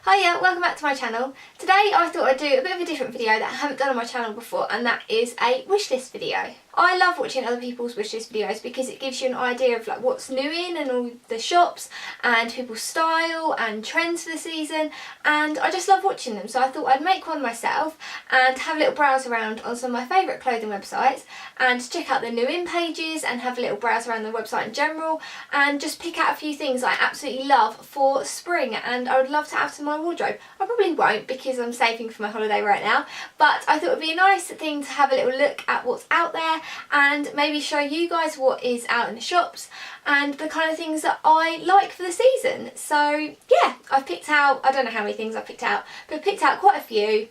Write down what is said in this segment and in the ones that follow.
Hiya, welcome back to my channel. Today I thought I'd do a bit of a different video that I haven't done on my channel before, and that is a wishlist video. I love watching other people's wishlist videos because it gives you an idea of like what's new in and all the shops and people's style and trends for the season, and I just love watching them, so I thought I'd make one myself and have a little browse around on some of my favourite clothing websites and check out the new in pages and have a little browse around the website in general and just pick out a few things I absolutely love for spring and I would love to add to my wardrobe. I probably won't because I'm saving for my holiday right now, but I thought it would be a nice thing to have a little look at what's out there and maybe show you guys what is out in the shops and the kind of things that I like for the season. So yeah, I've picked out, I don't know how many things I've picked out, but I've picked out quite a few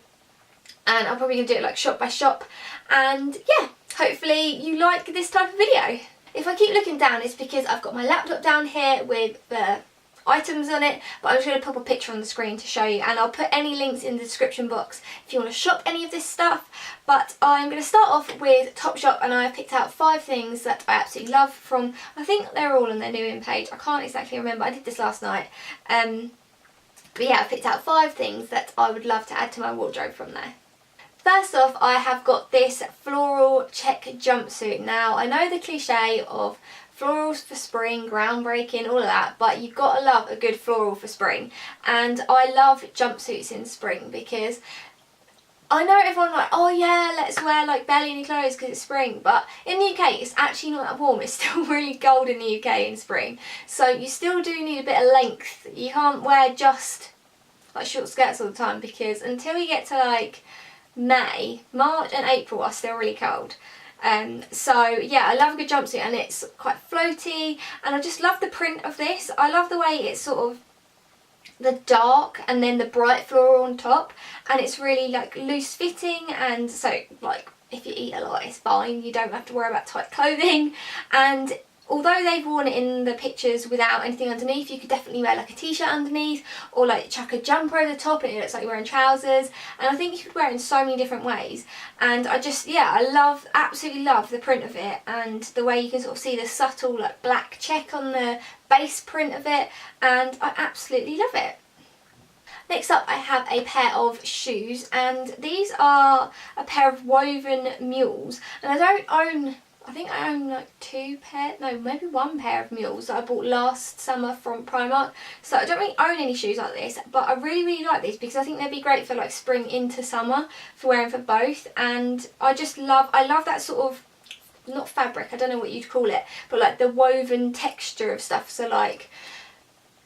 and I'm probably going to do it like shop by shop, and yeah, hopefully you like this type of video. If I keep looking down, it's because I've got my laptop down here with the items on it, but I'm just going to pop a picture on the screen to show you, and I'll put any links in the description box if you want to shop any of this stuff. But I'm going to start off with Topshop, and I picked out 5 things that I absolutely love from, I think they're all on their new in page, I can't exactly remember, I did this last night, but yeah, I picked out 5 things that I would love to add to my wardrobe from there. First off, I have got this floral check jumpsuit. Now, I know the cliche of florals for spring, groundbreaking, all of that, but you've got to love a good floral for spring. And I love jumpsuits in spring because I know everyone like, oh yeah, let's wear like barely any clothes because it's spring, but in the UK it's actually not that warm. It's still really cold in the UK in spring. So you still do need a bit of length. You can't wear just like short skirts all the time because until you get to like May, March and April are still really cold. So yeah, I love a good jumpsuit and it's quite floaty and I just love the print of this. I love the way it's sort of the dark and then the bright floral on top, and it's really like loose fitting, and so like if you eat a lot it's fine, you don't have to worry about tight clothing. And although they've worn it in the pictures without anything underneath, you could definitely wear like a t-shirt underneath or like chuck a jumper over the top and it looks like you're wearing trousers, and I think you could wear it in so many different ways. And I just, yeah, I absolutely love the print of it and the way you can sort of see the subtle like black check on the base print of it, and I absolutely love it. Next up I have a pair of shoes, and these are a pair of woven mules, and I think I own like 2 pair, no maybe 1 pair of mules that I bought last summer from Primark. So I don't really own any shoes like this, but I really like these because I think they'd be great for like spring into summer for wearing for both. And I love that sort of, not fabric, I don't know what you'd call it, but like the woven texture of stuff. So like,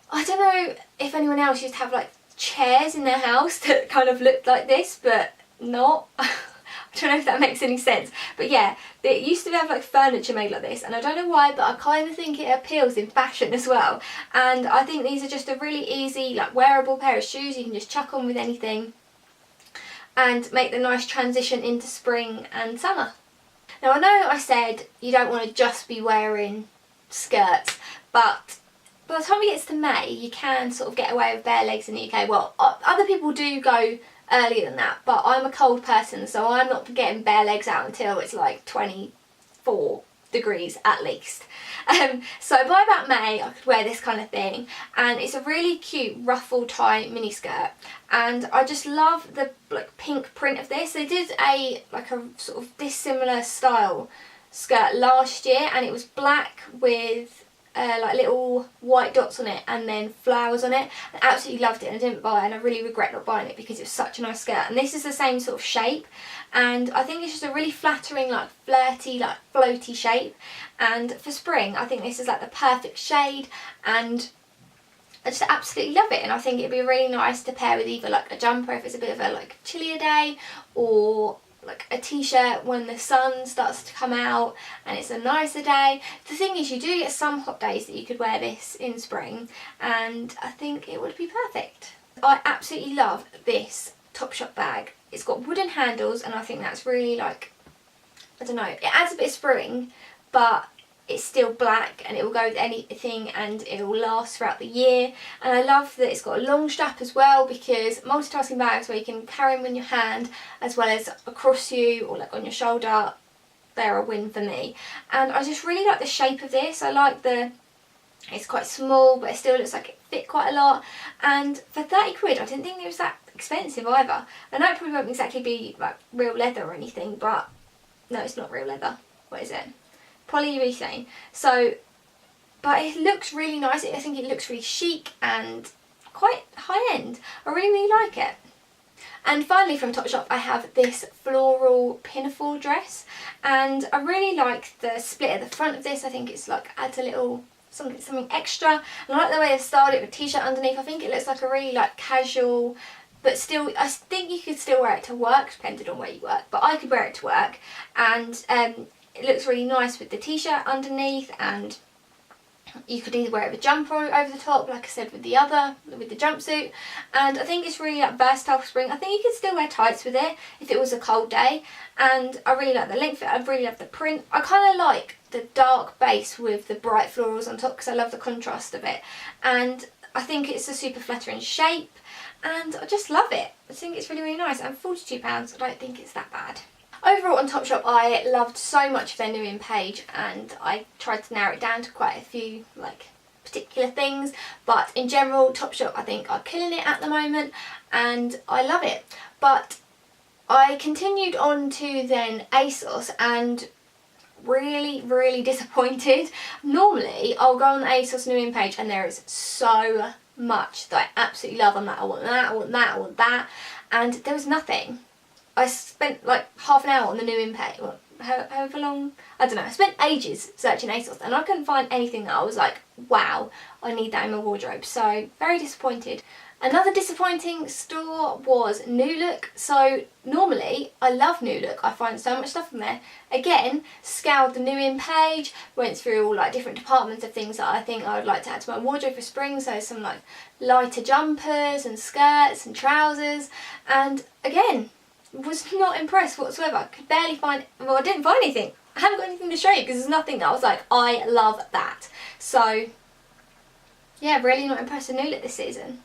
I don't know if anyone else used to have like chairs in their house that kind of looked like this, but not. I don't know if that makes any sense, but yeah, they used to have like furniture made like this, and I don't know why, but I kind of think it appeals in fashion as well. And I think these are just a really easy like wearable pair of shoes you can just chuck on with anything and make the nice transition into spring and summer. Now I know I said you don't want to just be wearing skirts, but by the time it gets to May you can sort of get away with bare legs in the UK. Well, other people do go earlier than that, but I'm a cold person, so I'm not getting bare legs out until it's like 24 degrees at least. So by about May I could wear this kind of thing, and it's a really cute ruffle tie mini skirt, and I just love the like pink print of this. They did a sort of dissimilar style skirt last year, and it was black with like little white dots on it and then flowers on it. I absolutely loved it and I didn't buy it, and I really regret not buying it because it was such a nice skirt. And this is the same sort of shape, and I think it's just a really flattering, like flirty, like floaty shape. And for spring I think this is like the perfect shade, and I just absolutely love it. And I think it'd be really nice to pair with either like a jumper if it's a bit of a like chillier day, or like a t-shirt when the sun starts to come out and it's a nicer day. The thing is, you do get some hot days that you could wear this in spring, and I think it would be perfect. I absolutely love this Topshop bag. It's got wooden handles, and I think that's really like, I don't know, it adds a bit of spring, but it's still black and it will go with anything and it will last throughout the year. And I love that it's got a long strap as well, because multitasking bags where you can carry them in your hand as well as across you or like on your shoulder, they're a win for me. And I just really like the shape of this. I like the It's quite small, but it still looks like it fit quite a lot. And for 30 quid, I didn't think it was that expensive either. I know it probably won't exactly be like real leather or anything, but no, it's not real leather. What is it? Polyurethane. So, but it looks really nice. I think it looks really chic and quite high end. I really, really like it. And finally from Topshop, I have this floral pinafore dress, and I really like the split at the front of this. I think it's like adds a little something extra, and I like the way they've styled it with t-shirt underneath. I think it looks like a really like casual, but still, I think you could still wear it to work depending on where you work, but I could wear it to work, and it looks really nice with the t-shirt underneath, and you could either wear it with a jumper over the top, like I said with the jumpsuit, and I think it's really like versatile for spring. I think you could still wear tights with it if it was a cold day, and I really like the length of it. I really love the print. I kind of like the dark base with the bright florals on top because I love the contrast of it, and I think it's a super flattering shape, and I just love it. I think it's really, really nice, and £42, I don't think it's that bad. Overall on Topshop, I loved so much of their new in page, and I tried to narrow it down to quite a few like particular things, but in general Topshop I think are killing it at the moment and I love it. But I continued on to then ASOS and really, really disappointed. Normally I'll go on the ASOS new in page and there is so much that I absolutely love. I'm like, I want that, I want that, I want that, and there was nothing. I spent like half an hour on the new in page, however long, I don't know, I spent ages searching ASOS and I couldn't find anything that I was like, wow, I need that in my wardrobe. So very disappointed. Another disappointing store was New Look. So normally I love New Look, I find so much stuff from there. Again, scoured the new in page, went through all like different departments of things that I think I would like to add to my wardrobe for spring. So some like lighter jumpers and skirts and trousers, and again, was not impressed whatsoever. I could barely find, well, I didn't find anything. I haven't got anything to show you because there's nothing that I was like, I love that. So yeah, really not impressed with New Look this season.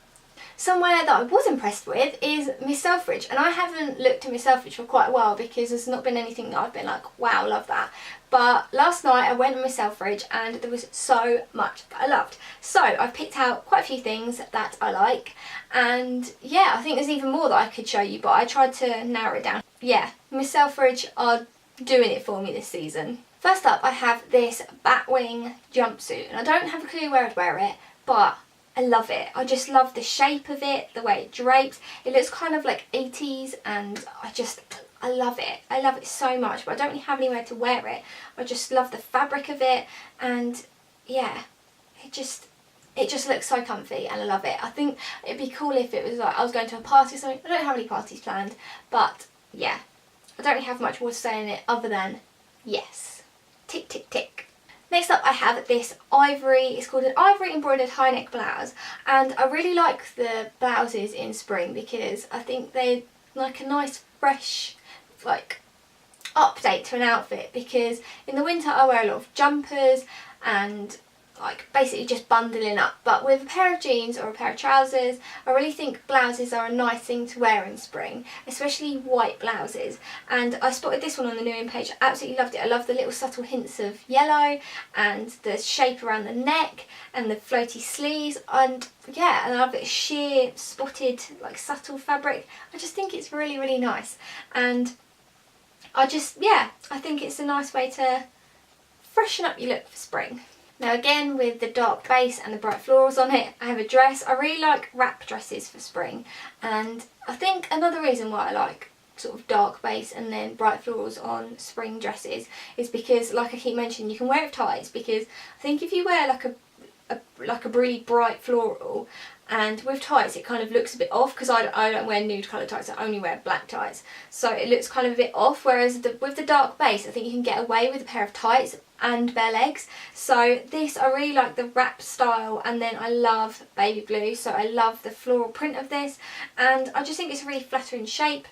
Somewhere that I was impressed with is Miss Selfridge, and I haven't looked at Miss Selfridge for quite a while because there's not been anything that I've been like, wow, love that. But last night I went on Miss Selfridge and there was so much that I loved. So I've picked out quite a few things that I like, and yeah, I think there's even more that I could show you, but I tried to narrow it down. Yeah, Miss Selfridge are doing it for me this season. First up, I have this Batwing jumpsuit, and I don't have a clue where I'd wear it, but I love it. I just love the shape of it, the way it drapes. It looks kind of like 80s, and I love it. I love it so much, but I don't really have anywhere to wear it. I just love the fabric of it, and yeah, it just looks so comfy and I love it. I think it'd be cool if it was like I was going to a party or something. I don't have any parties planned, but yeah, I don't really have much more to say in it other than yes. Tick, tick, tick. Next up I have this ivory, it's called an ivory embroidered high neck blouse, and I really like the blouses in spring because I think they're like a nice fresh like update to an outfit, because in the winter I wear a lot of jumpers and like basically just bundling up, but with a pair of jeans or a pair of trousers I really think blouses are a nice thing to wear in spring, especially white blouses. And I spotted this one on the new in page, I absolutely loved it. I love the little subtle hints of yellow and the shape around the neck and the floaty sleeves, and yeah, and I love it sheer spotted like subtle fabric. I just think it's really, really nice, and I think it's a nice way to freshen up your look for spring. Now again, with the dark base and the bright florals on it, I have a dress. I really like wrap dresses for spring, and I think another reason why I like sort of dark base and then bright florals on spring dresses is because, like I keep mentioning, you can wear it with tights, because I think if you wear like a really bright floral and with tights it kind of looks a bit off, because I don't wear nude colour tights, I only wear black tights, so it looks kind of a bit off, whereas with the dark base I think you can get away with a pair of tights and bare legs. So this, I really like the wrap style, and then I love baby blue, so I love the floral print of this, and I just think it's a really flattering shape,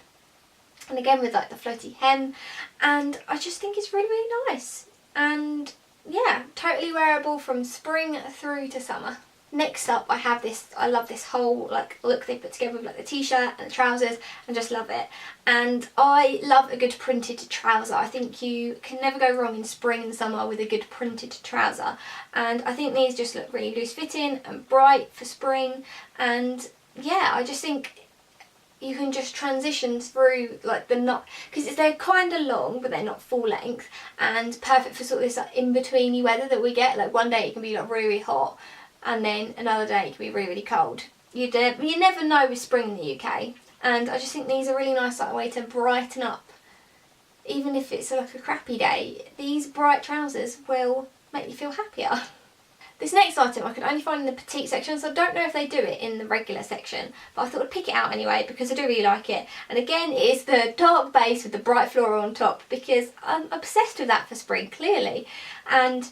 and again with like the floaty hem, and I just think it's really, really nice, and yeah, totally wearable from spring through to summer. Next up I have this, I love this whole like look they put together with like the t-shirt and the trousers, and just love it. And I love a good printed trouser. I think you can never go wrong in spring and summer with a good printed trouser, and I think these just look really loose fitting and bright for spring. And yeah, I just think you can just transition through like the knot, because they're kind of long but they're not full length, and perfect for sort of this like in-betweeny weather that we get. Like one day it can be like really, really hot, and then another day it can be really, really cold. You never know with spring in the UK, and I just think these are really nice like way to brighten up. Even if it's like a crappy day, these bright trousers will make you feel happier. This next item I could only find in the petite section, so I don't know if they do it in the regular section, but I thought I'd pick it out anyway because I do really like it. And again, it is the dark base with the bright floral on top, because I'm obsessed with that for spring, clearly. And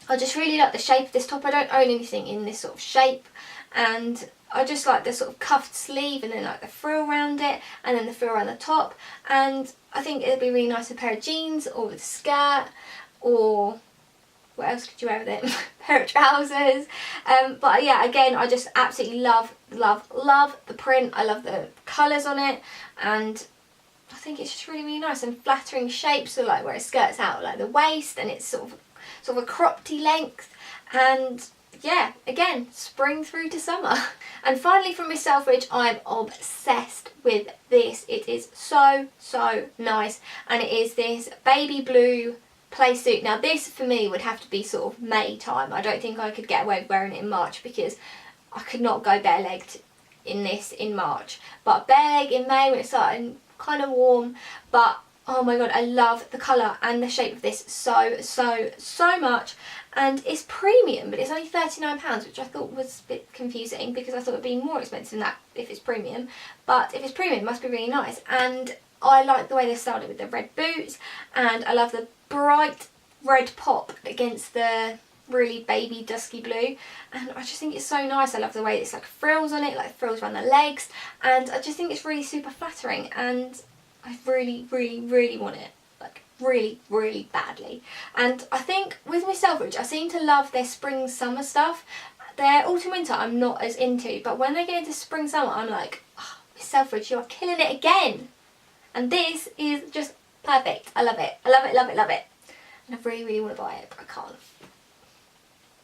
I just really like the shape of this top. I don't own anything in this sort of shape, and I just like the sort of cuffed sleeve, and then like the frill around it, and then the frill around the top. And I think it'd be really nice with a pair of jeans, or with a skirt, or what else could you wear with it? Pair of trousers. But yeah, again, I just absolutely love the print. I love the colours on it, and I think it's just really, really nice and flattering shape. So like where it skirts out like the waist, and it's sort of a croppedy length. And yeah, again, spring through to summer. And finally from Miss Selfridge, I'm obsessed with this. It is so nice, and it is this baby blue play suit. Now this for me would have to be sort of May time. I don't think I could get away with wearing it in March, because I could not go bare-legged in this in March. But bare leg in May when it's starting kind of warm. But oh my god, I love the colour and the shape of this so much. And it's premium, but it's only £39, which I thought was a bit confusing, because I thought it would be more expensive than that if it's premium. But if it's premium, it must be really nice. And I like the way they styled it with the red boots, and I love the bright red pop against the really baby dusky blue, and I just think it's so nice. I love the way it's like frills on it, like frills around the legs, and I just think it's really super flattering, and I really want it, like really badly. And I think with Miss Selfridge, I seem to love their spring summer stuff. Their autumn winter I'm not as into, but when they get into spring summer I'm like, oh, Miss Selfridge, you are killing it again. And this is just perfect. I love it. I love it. And I really want to buy it, but I can't.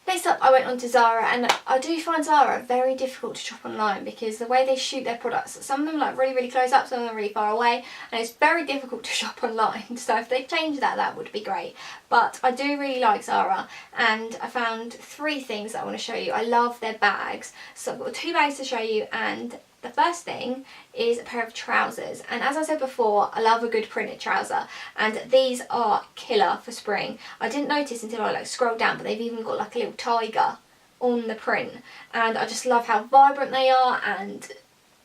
Next up I went on to Zara, and I do find Zara very difficult to shop online because the way they shoot their products, some of them like really close up, some of them really far away, and it's very difficult to shop online. So if they change that, that would be great. But I do really like Zara, and I found 3 things that I want to show you. I love their bags. So I've got 2 bags to show you, and the first thing is a pair of trousers, and as I said before, I love a good printed trouser, and these are killer for spring. I didn't notice until I like scrolled down, but they've even got like a little tiger on the print, and I just love how vibrant they are. And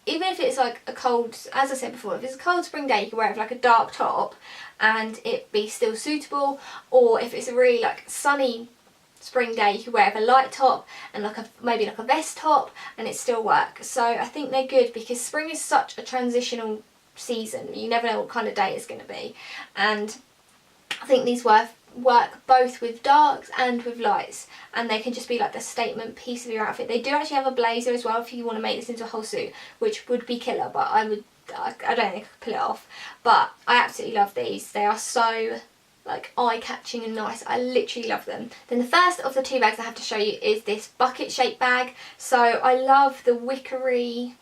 even if it's like a cold, as I said before, if it's a cold spring day, you can wear it with like a dark top and it be still suitable, or if it's a really like sunny spring day, you could wear a light top and like maybe like a vest top, and it still works. So I think they're good because spring is such a transitional season. You never know what kind of day it's going to be, and I think these work both with darks and with lights, and they can just be like the statement piece of your outfit. They do actually have a blazer as well if you want to make this into a whole suit, which would be killer, but I don't think I could pull it off. But I absolutely love these. They are so like eye-catching and nice. I literally love them. Then the first of the 2 bags I have to show you is this bucket shaped bag. So I love the wickery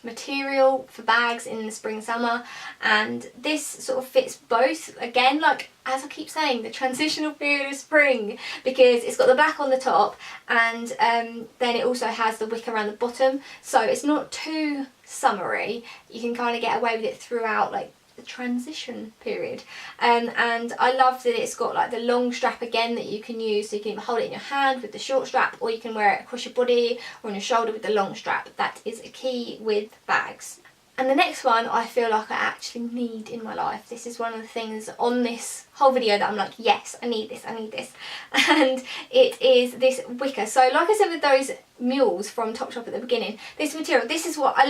material for bags in the spring summer, and this sort of fits both, again, like as I keep saying, the transitional period of spring, because it's got the black on the top, and then it also has the wicker around the bottom, so it's not too summery. You can kind of get away with it throughout like the transition period. And I love that it's got like the long strap again that you can use, so you can either hold it in your hand with the short strap, or you can wear it across your body or on your shoulder with the long strap. That is a key with bags. And the next one I feel like I actually need in my life. This is one of the things on this whole video that I'm like, yes, I need this. And it is this wicker. So like I said with those mules from Topshop at the beginning, this material, this is what I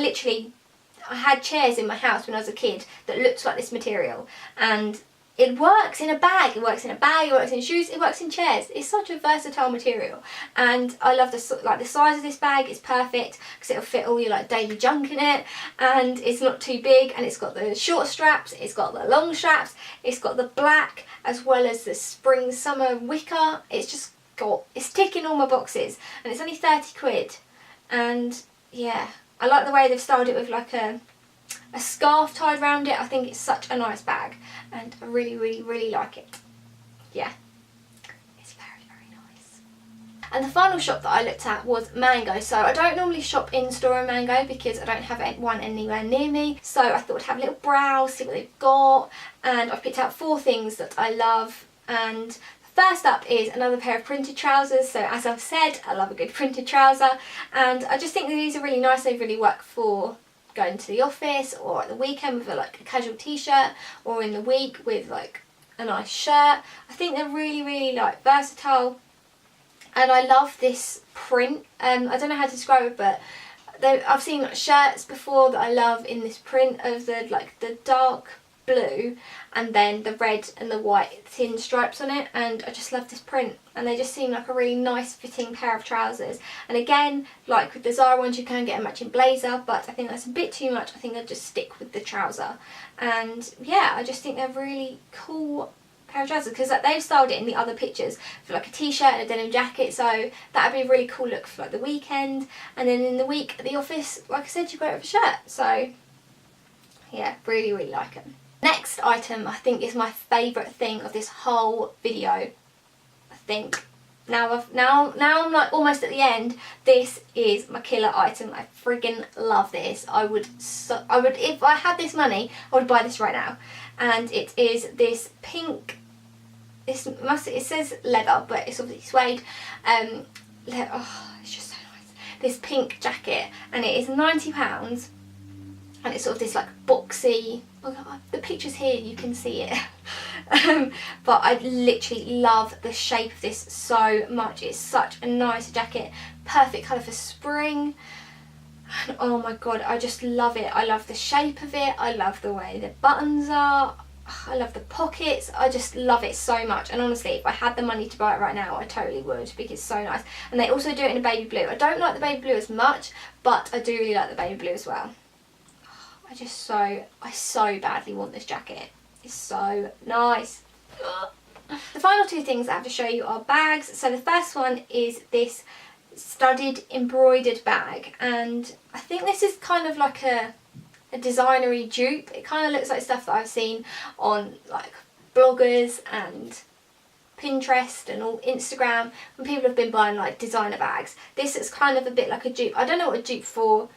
had chairs in my house when I was a kid that looked like this material, and it works in a bag, it works in a bag, it works in shoes, it works in chairs. It's such a versatile material, and I love the size of this bag is perfect because it'll fit all your like daily junk in it, and it's not too big, and it's got the short straps, it's got the long straps, it's got the black as well as the spring summer wicker. It's ticking all my boxes, and it's only 30 quid, and yeah, I like the way they've styled it with like a scarf tied around it. I think it's such a nice bag, and I really, really, really like it. Yeah, it's very, very nice. And the final shop that I looked at was Mango. So I don't normally shop in store in Mango because I don't have one anywhere near me. So I thought I'd have a little browse, see what they've got, and I've picked out 4 things that I love. And first up is another pair of printed trousers. So as I've said, I love a good printed trouser, and I just think that these are really nice. They really work for going to the office, or at the weekend with a casual t-shirt, or in the week with like a nice shirt. I think they're really, really like versatile, and I love this print. I don't know how to describe it, but I've seen shirts before that I love in this print of the dark blue and then the red and the white thin stripes on it, and I just love this print, and they just seem like a really nice fitting pair of trousers. And again, like with the Zara ones, you can get a matching blazer, but I think that's a bit too much. I think I'd just stick with the trouser. And yeah, I just think they're really cool pair of trousers, because they've styled it in the other pictures for like a t-shirt and a denim jacket, so that would be a really cool look for like the weekend, and then in the week at the office, like I said, you've got it with a shirt. So yeah, really, really like them. Next item I think is my favourite thing of this whole video. I think now I'm like almost at the end. This is my killer item. I friggin' love this. I would if I had this money, I would buy this right now. And it is this pink. It says leather, but it's obviously suede. Oh, it's just so nice. This pink jacket, and it is £90. And it's sort of this like boxy, the pictures here, you can see it. But I literally love the shape of this so much. It's such a nice jacket, perfect colour for spring. And oh my god, I just love it. I love the shape of it, I love the way the buttons are, I love the pockets, I just love it so much. And honestly, if I had the money to buy it right now, I totally would, because it's so nice. And they also do it in a baby blue. I don't like the baby blue as much, but I do really like the baby blue as well. I so badly want this jacket. It's so nice. The final 2 things I have to show you are bags. So the first one is this studded embroidered bag, and I think this is kind of like a designery dupe. It kind of looks like stuff that I've seen on like bloggers and Pinterest and all Instagram when people have been buying like designer bags. This is kind of a bit like a dupe. I don't know what a dupe for,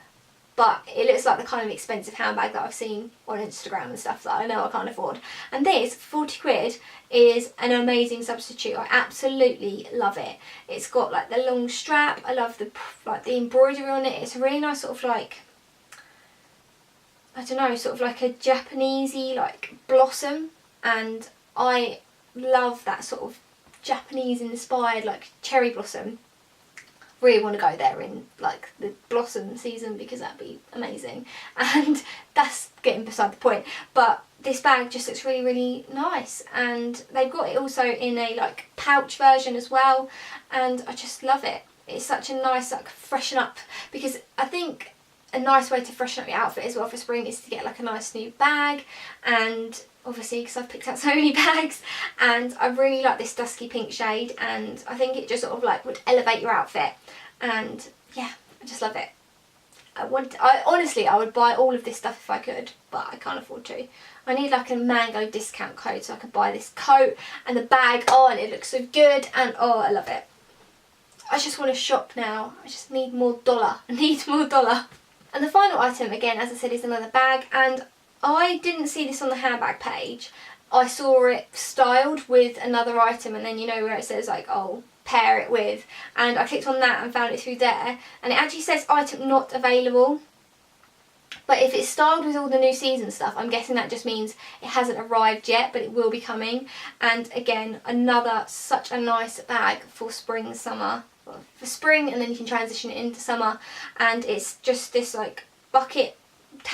but it looks like the kind of expensive handbag that I've seen on Instagram and stuff that I know I can't afford. And this, 40 quid, is an amazing substitute. I absolutely love it. It's got like the long strap. I love the embroidery on it. It's a really nice sort of like, I don't know, sort of like a Japanesey like blossom, and I love that sort of Japanese inspired like cherry blossom. Really want to go there in like the blossom season, because that'd be amazing, and that's getting beside the point. But this bag just looks really, really nice, and they've got it also in a like pouch version as well, and I just love it. It's such a nice like freshen up, because I think a nice way to freshen up your outfit as well for spring is to get like a nice new bag. And obviously, because I've picked out so many bags, and I really like this dusky pink shade, and I think it just sort of like would elevate your outfit. And yeah, I just love it. Honestly, I would buy all of this stuff if I could, but I can't afford to. I need like a Mango discount code so I could buy this coat and the bag. Oh, and it looks so good, and oh, I love it. I just want to shop now. I just need more dollar. I need more dollar. And the final item, again, as I said, is another bag, and I didn't see this on the handbag page. I saw it styled with another item, and then you know where it says like, oh, pair it with, and I clicked on that and found it through there, and it actually says item not available. But if it's styled with all the new season stuff, I'm guessing that just means it hasn't arrived yet, but it will be coming. And again, another such a nice bag for spring, summer, for spring, and then you can transition it into summer. And it's just this like bucket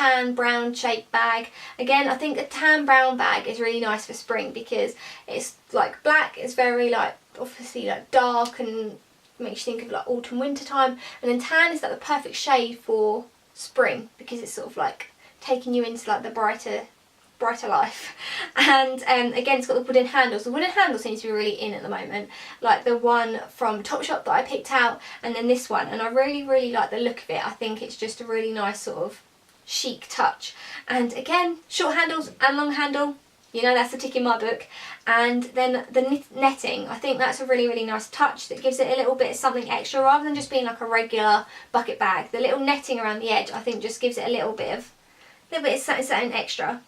tan brown shaped bag. Again, I think a tan brown bag is really nice for spring because it's like black, it's very like obviously like dark and makes you think of like autumn winter time, and then tan is like the perfect shade for spring because it's sort of like taking you into like the brighter life. And again, it's got the wooden handles. The wooden handle seems to be really in at the moment, like the one from Topshop that I picked out, and then this one, and I really like the look of it. I think it's just a really nice sort of chic touch. And again, short handles and long handle, you know, that's the tick in my book. And then the netting, I think that's a really nice touch that gives it a little bit of something extra rather than just being like a regular bucket bag. The little netting around the edge, I think, just gives it a little bit of something extra.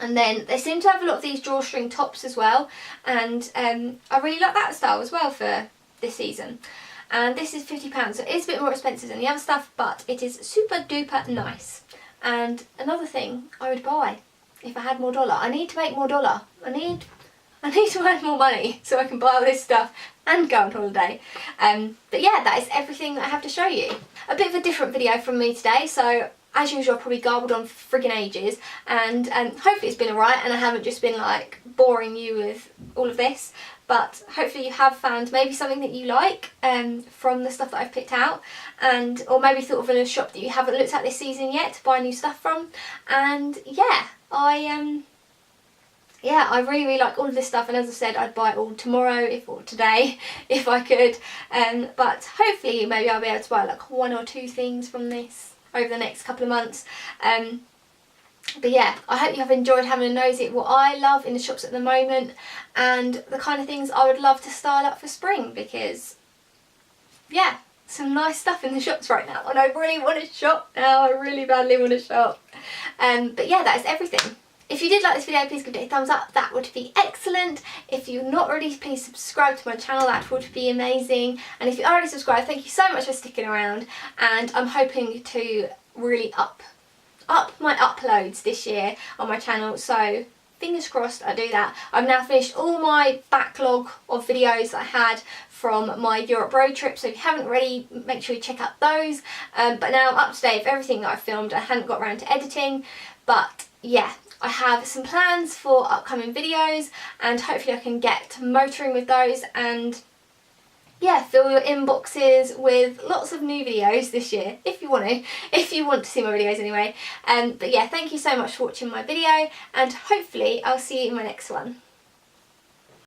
And then they seem to have a lot of these drawstring tops as well, and I really like that style as well for this season. And this is £50, so it's a bit more expensive than the other stuff, but it is super duper nice. And another thing I would buy if I had more dollar. I need to make more dollar. I need to earn more money so I can buy all this stuff and go on holiday. But yeah, that is everything that I have to show you. A bit of a different video from me today, so as usual I probably garbled on for friggin' ages, and hopefully it's been alright and I haven't just been like boring you with all of this, but hopefully you have found maybe something that you like from the stuff that I've picked out, and or maybe thought of in a shop that you haven't looked at this season yet to buy new stuff from. And yeah, I really like all of this stuff, and as I said, I'd buy it all tomorrow or today if I could, but hopefully maybe I'll be able to buy like 1 or 2 things from this over the next couple of months. But yeah, I hope you have enjoyed having a nosy at what I love in the shops at the moment and the kind of things I would love to style up for spring, because yeah, some nice stuff in the shops right now and I really want to shop now. I really badly want to shop. But yeah, that is everything. If you did like this video, please give it a thumbs up, that would be excellent. If you're not already, please subscribe to my channel, that would be amazing. And if you are already subscribed, thank you so much for sticking around, and I'm hoping to really up my uploads this year on my channel, so fingers crossed I do that. I've now finished all my backlog of videos that I had from my Europe road trip, so if you haven't already, make sure you check out those. But now I'm up to date with everything that I filmed. I hadn't got around to editing, but yeah, I have some plans for upcoming videos and hopefully I can get motoring with those and yeah, fill your inboxes with lots of new videos this year if you want to see my videos anyway. But yeah, thank you so much for watching my video, and hopefully I'll see you in my next one.